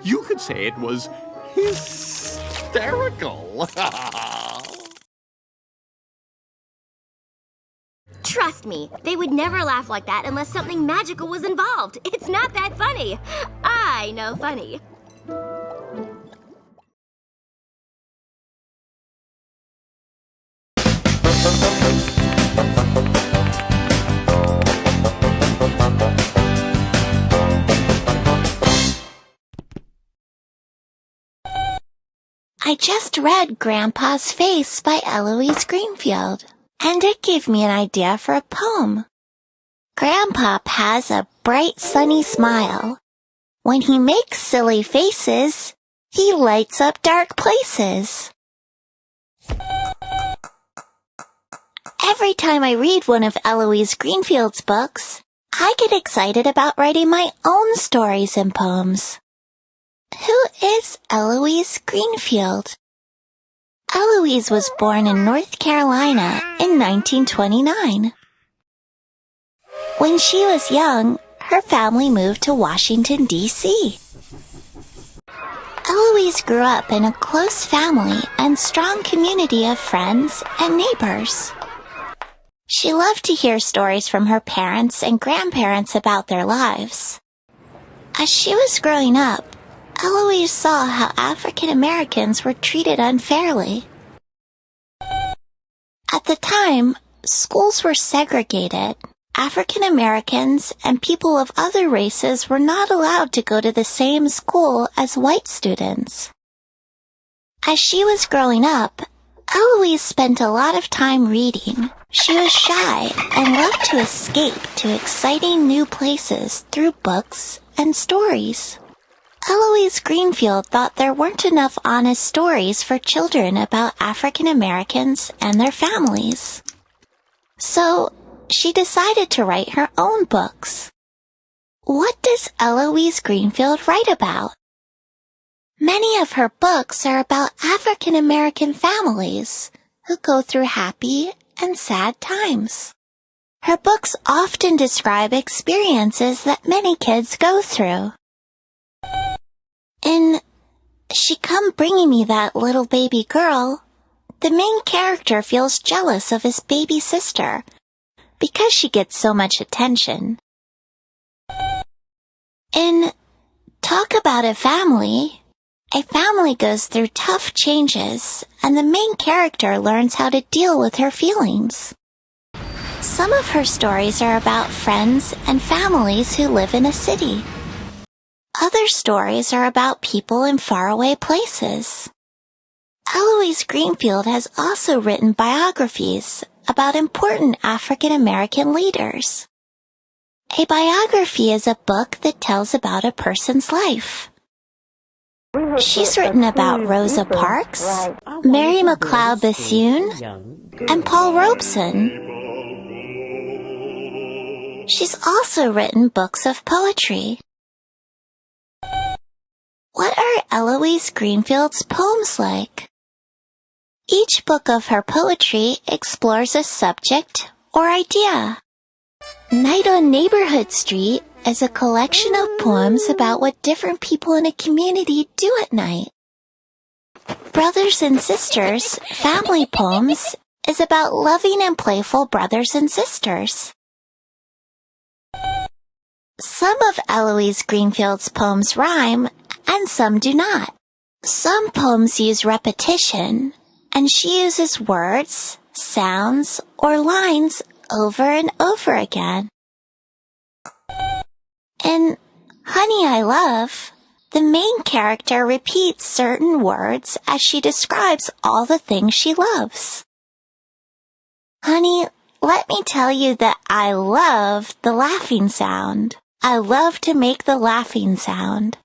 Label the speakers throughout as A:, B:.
A: You could say it was hysterical.
B: Trust me, they would never laugh like that unless something magical was involved. It's not that funny. I know funny.
C: I just read Grandpa's Face by Eloise Greenfield, and it gave me an idea for a poem. Grandpa has a bright sunny smile. When he makes silly faces, he lights up dark places. Every time I read one of Eloise Greenfield's books, I get excited about writing my own stories and poems. Who is Eloise Greenfield? Eloise was born in North Carolina in 1929. When she was young, her family moved to Washington, D.C. Eloise grew up in a close family and strong community of friends and neighbors. She loved to hear stories from her parents and grandparents about their lives. As she was growing up, Eloise saw how African Americans were treated unfairly. At the time, schools were segregated. African Americans and people of other races were not allowed to go to the same school as white students. As she was growing up, Eloise spent a lot of time reading. She was shy and loved to escape to exciting new places through books and stories. Eloise Greenfield thought there weren't enough honest stories for children about African Americans and their families. So, she decided to write her own books. What does Eloise Greenfield write about? Many of her books are about African American families who go through happy and sad times. Her books often describe experiences that many kids go through. In She Come Bringing Me That Little Baby Girl, the main character feels jealous of his baby sister because she gets so much attention. In Talk About a Family goes through tough changes, and the main character learns how to deal with her feelings. Some of her stories are about friends and families who live in a city. Other stories are about people in faraway places. Eloise Greenfield has also written biographies about important African American leaders. A biography is a book that tells about a person's life. She's written about Rosa Parks, Mary McLeod Bethune, and Paul Robeson. She's also written books of poetry. What are Eloise Greenfield's poems like? Each book of her poetry explores a subject or idea. Night on Neighborhood Street is a collection of poems about what different people in a community do at night. Brothers and Sisters, Family Poems, is about loving and playful brothers and sisters. Some of Eloise Greenfield's poems rhyme, and some do not. Some poems use repetition, and she uses words, sounds, or lines over and over again. In Honey, I Love, the main character repeats certain words as she describes all the things she loves. Honey, let me tell you that I love the laughing sound. I love to make the laughing sound.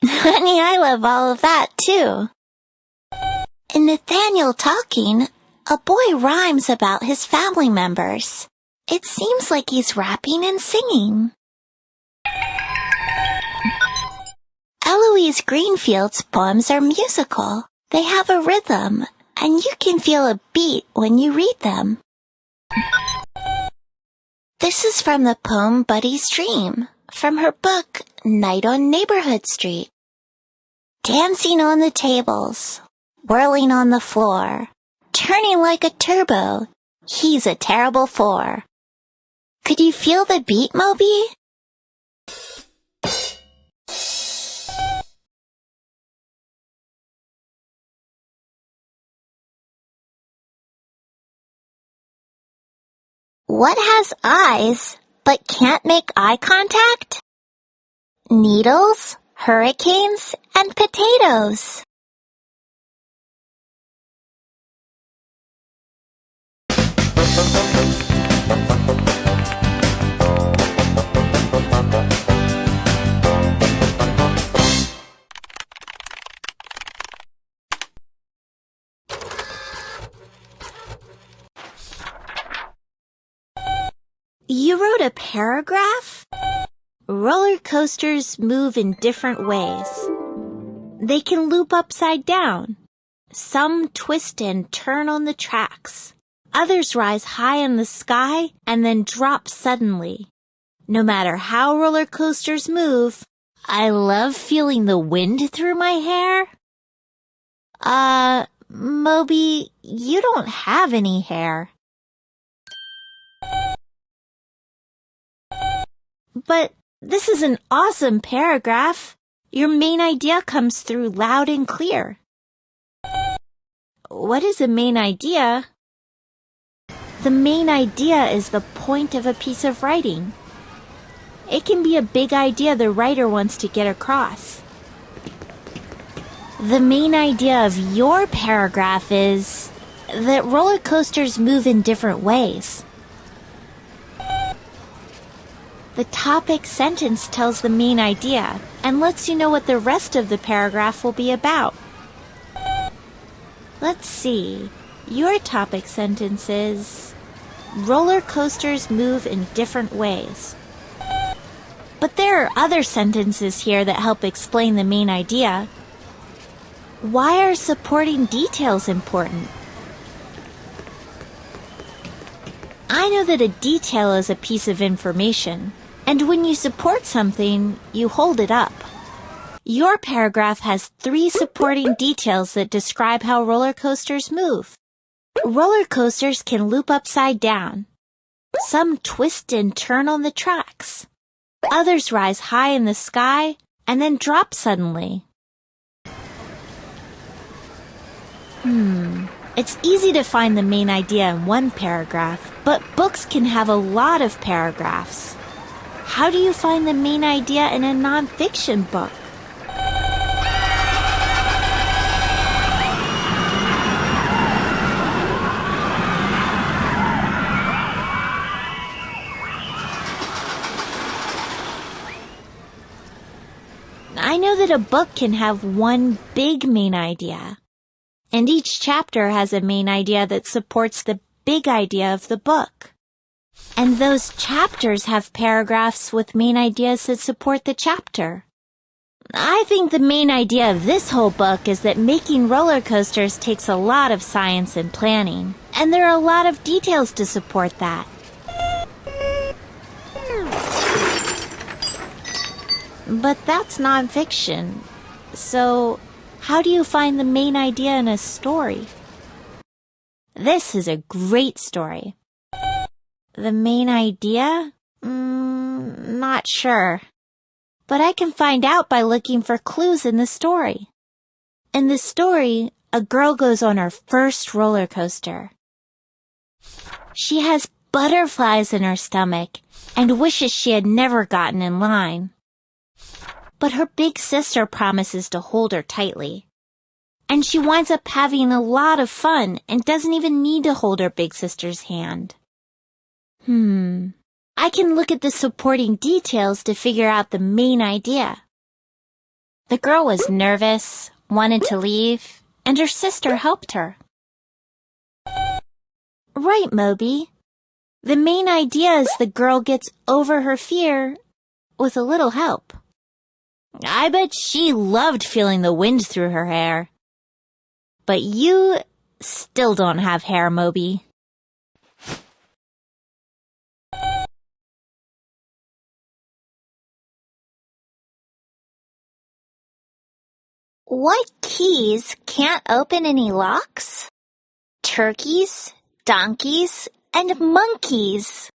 C: Honey, I love all of that, too. In Nathaniel Talking, a boy rhymes about his family members. It seems like he's rapping and singing. Eloise Greenfield's poems are musical. They have a rhythm, and you can feel a beat when you read them. This is from the poem Buddy's Dream, from her book Night on Neighborhood Street. Dancing on the tables, whirling on the floor, turning like a turbo, he's a terrible four. Could you feel the beat, Moby? What has eyes but can't make eye contact? Needles, hurricanes, and potatoes. You wrote a paragraph? Roller coasters move in different ways. They can loop upside down. Some twist and turn on the tracks. Others rise high in the sky and then drop suddenly. No matter how roller coasters move, I love feeling the wind through my hair. Moby, you don't have any hair. But this is an awesome paragraph. Your main idea comes through loud and clear. What is a main idea? The main idea is the point of a piece of writing. It can be a big idea the writer wants to get across. The main idea of your paragraph is that roller coasters move in different ways. The topic sentence tells the main idea and lets you know what the rest of the paragraph will be about. Let's see. Your topic sentence is, roller coasters move in different ways. But there are other sentences here that help explain the main idea. Why are supporting details important? I know that a detail is a piece of information. And when you support something, you hold it up. Your paragraph has 3 supporting details that describe how roller coasters move. Roller coasters can loop upside down. Some twist and turn on the tracks. Others rise high in the sky and then drop suddenly. It's easy to find the main idea in one paragraph, but books can have a lot of paragraphs. How do you find the main idea in a nonfiction book? I know that a book can have one big main idea, and each chapter has a main idea that supports the big idea of the book. And those chapters have paragraphs with main ideas that support the chapter. I think the main idea of this whole book is that making roller coasters takes a lot of science and planning, and there are a lot of details to support that. But that's nonfiction. So, how do you find the main idea in a story? This is a great story. The main idea? Not sure. But I can find out by looking for clues in the story. In the story, a girl goes on her first roller coaster. She has butterflies in her stomach and wishes she had never gotten in line. But her big sister promises to hold her tightly. And she winds up having a lot of fun and doesn't even need to hold her big sister's hand. I can look at the supporting details to figure out the main idea. The girl was nervous, wanted to leave, and her sister helped her. Right, Moby. The main idea is the girl gets over her fear with a little help. I bet she loved feeling the wind through her hair. But you still don't have hair, Moby. What keys can't open any locks? Turkeys, donkeys, and monkeys.